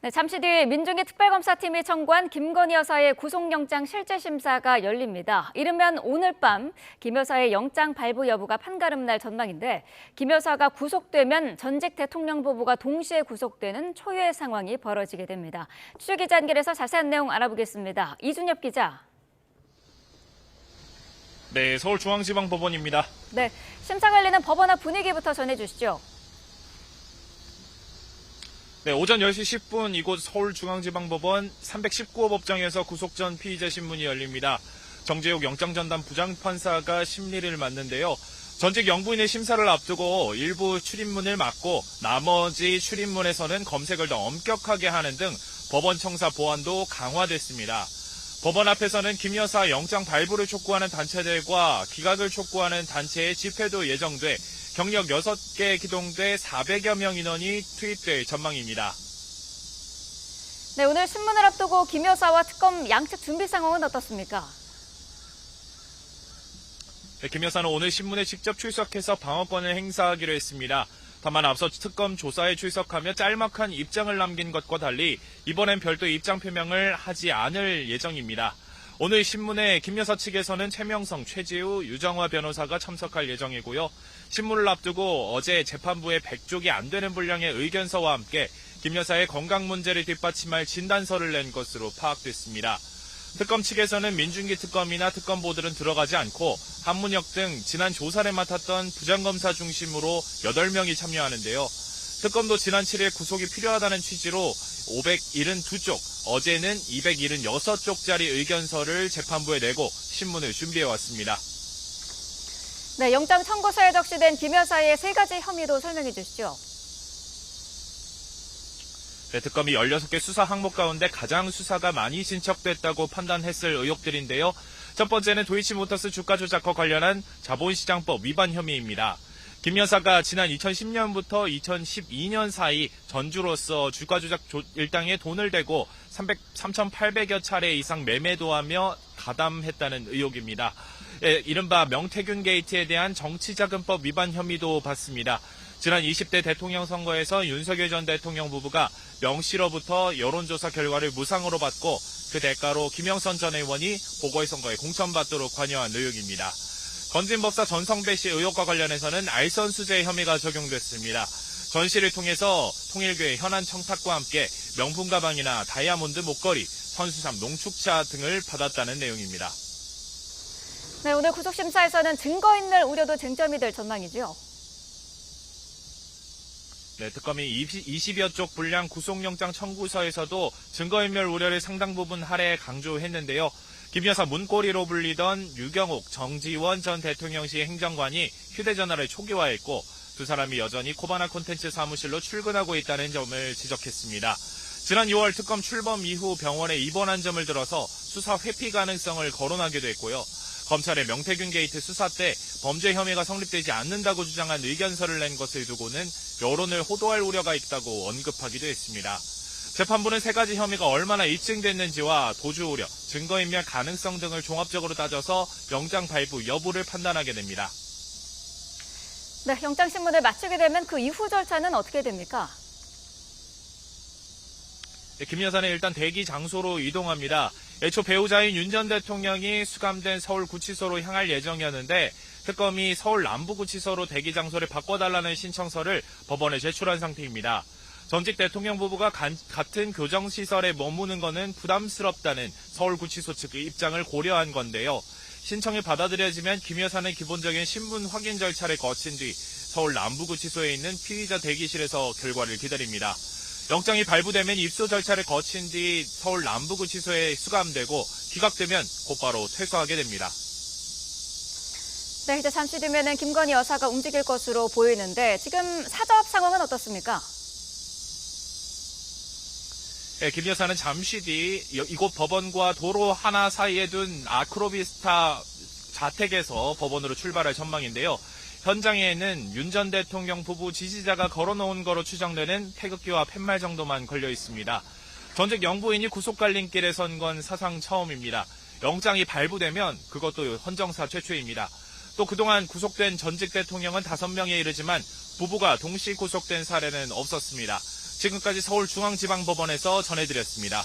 네, 잠시 뒤 민중기 특별검사팀이 청구한 김건희 여사의 구속영장 실질심사가 열립니다. 이르면 오늘 밤 김 여사의 영장 발부 여부가 판가름 날 전망인데 김 여사가 구속되면 전직 대통령 부부가 동시에 구속되는 초유의 상황이 벌어지게 됩니다. 취재기자 연결해서 자세한 내용 알아보겠습니다. 이준엽 기자. 네, 서울중앙지방법원입니다. 네, 심사 관리는 법원 앞 분위기부터 전해주시죠. 네, 오전 10시 10분 이곳 서울중앙지방법원 319호 법정에서 구속 전 피의자 신문이 열립니다. 정재욱 영장전담 부장판사가 심리를 맡는데요. 전직 영부인의 심사를 앞두고 일부 출입문을 막고 나머지 출입문에서는 검색을 더 엄격하게 하는 등 법원 청사 보안도 강화됐습니다. 법원 앞에서는 김 여사 영장 발부를 촉구하는 단체들과 기각을 촉구하는 단체의 집회도 예정돼 경력 6개 기동대 400여 명 인원이 투입될 전망입니다. 네, 오늘 신문을 앞두고 김 여사와 특검 양측 준비 상황은 어떻습니까? 네, 김 여사는 오늘 신문에 직접 출석해서 방어권을 행사하기로 했습니다. 다만 앞서 특검 조사에 출석하며 짤막한 입장을 남긴 것과 달리 이번엔 별도 입장 표명을 하지 않을 예정입니다. 오늘 신문에 김 여사 측에서는 최명성, 최지우, 유정화 변호사가 참석할 예정이고요. 신문을 앞두고 어제 재판부에 100쪽이 안 되는 분량의 의견서와 함께 김 여사의 건강 문제를 뒷받침할 진단서를 낸 것으로 파악됐습니다. 특검 측에서는 민중기 특검이나 특검보들은 들어가지 않고 한문혁 등 지난 조사를 맡았던 부장검사 중심으로 8명이 참여하는데요. 특검도 지난 7일 구속이 필요하다는 취지로 572쪽, 어제는 276쪽짜리 의견서를 재판부에 내고 신문을 준비해왔습니다. 네, 영장 청구서에 적시된 김 여사의 3가지 혐의도 설명해 주시죠. 네, 특검이 16개 수사 항목 가운데 가장 수사가 많이 진척됐다고 판단했을 의혹들인데요. 첫 번째는 도이치모터스 주가 조작과 관련한 자본시장법 위반 혐의입니다. 김 여사가 지난 2010년부터 2012년 사이 전주로서 주가 조작 일당에 돈을 대고 3,800여 차례 이상 매매도 하며 가담했다는 의혹입니다. 예, 이른바 명태균 게이트에 대한 정치자금법 위반 혐의도 받습니다. 지난 20대 대통령 선거에서 윤석열 전 대통령 부부가 명 씨로부터 여론조사 결과를 무상으로 받고 그 대가로 김영선 전 의원이 보궐선거에 공천받도록 관여한 의혹입니다. 건진법사 전성배 씨 의혹과 관련해서는 알선수재 혐의가 적용됐습니다. 전 씨를 통해서 통일교의 현안 청탁과 함께 명품 가방이나 다이아몬드 목걸이, 선수삼 농축차 등을 받았다는 내용입니다. 네, 오늘 구속심사에서는 증거인멸 우려도 쟁점이 될 전망이죠. 네, 특검이 20여 쪽 분량 구속영장 청구서에서도 증거인멸 우려를 상당 부분 할애 강조했는데요. 김 여사 문고리로 불리던 유경옥, 정지원 전 대통령실 행정관이 휴대전화를 초기화했고 두 사람이 여전히 코바나 콘텐츠 사무실로 출근하고 있다는 점을 지적했습니다. 지난 6월 특검 출범 이후 병원에 입원한 점을 들어서 수사 회피 가능성을 거론하기도 했고요. 검찰의 명태균 게이트 수사 때 범죄 혐의가 성립되지 않는다고 주장한 의견서를 낸 것을 두고는 여론을 호도할 우려가 있다고 언급하기도 했습니다. 재판부는 3가지 혐의가 얼마나 입증됐는지와 도주 우려, 증거인멸 가능성 등을 종합적으로 따져서 영장 발부 여부를 판단하게 됩니다. 네, 영장신문을 마치게 되면 그 이후 절차는 어떻게 됩니까? 네, 김 여사는 일단 대기 장소로 이동합니다. 애초 배우자인 윤 전 대통령이 수감된 서울구치소로 향할 예정이었는데 특검이 서울 남부구치소로 대기 장소를 바꿔달라는 신청서를 법원에 제출한 상태입니다. 전직 대통령 부부가 같은 교정시설에 머무는 것은 부담스럽다는 서울구치소 측의 입장을 고려한 건데요. 신청이 받아들여지면 김 여사는 기본적인 신분 확인 절차를 거친 뒤 서울 남부구치소에 있는 피의자 대기실에서 결과를 기다립니다. 영장이 발부되면 입소 절차를 거친 뒤 서울 남부구치소에 수감되고 기각되면 곧바로 퇴소하게 됩니다. 네, 이제 잠시 뒤면은 김건희 여사가 움직일 것으로 보이는데 지금 사접 상황은 어떻습니까? 네, 김 여사는 잠시 뒤 이곳 법원과 도로 하나 사이에 둔 아크로비스타 자택에서 법원으로 출발할 전망인데요. 현장에는 윤 전 대통령 부부 지지자가 걸어놓은 거로 추정되는 태극기와 팻말 정도만 걸려 있습니다. 전직 영부인이 구속갈림길에 선 건 사상 처음입니다. 영장이 발부되면 그것도 헌정사 최초입니다. 또 그동안 구속된 전직 대통령은 5명에 이르지만 부부가 동시 구속된 사례는 없었습니다. 지금까지 서울중앙지방법원에서 전해드렸습니다.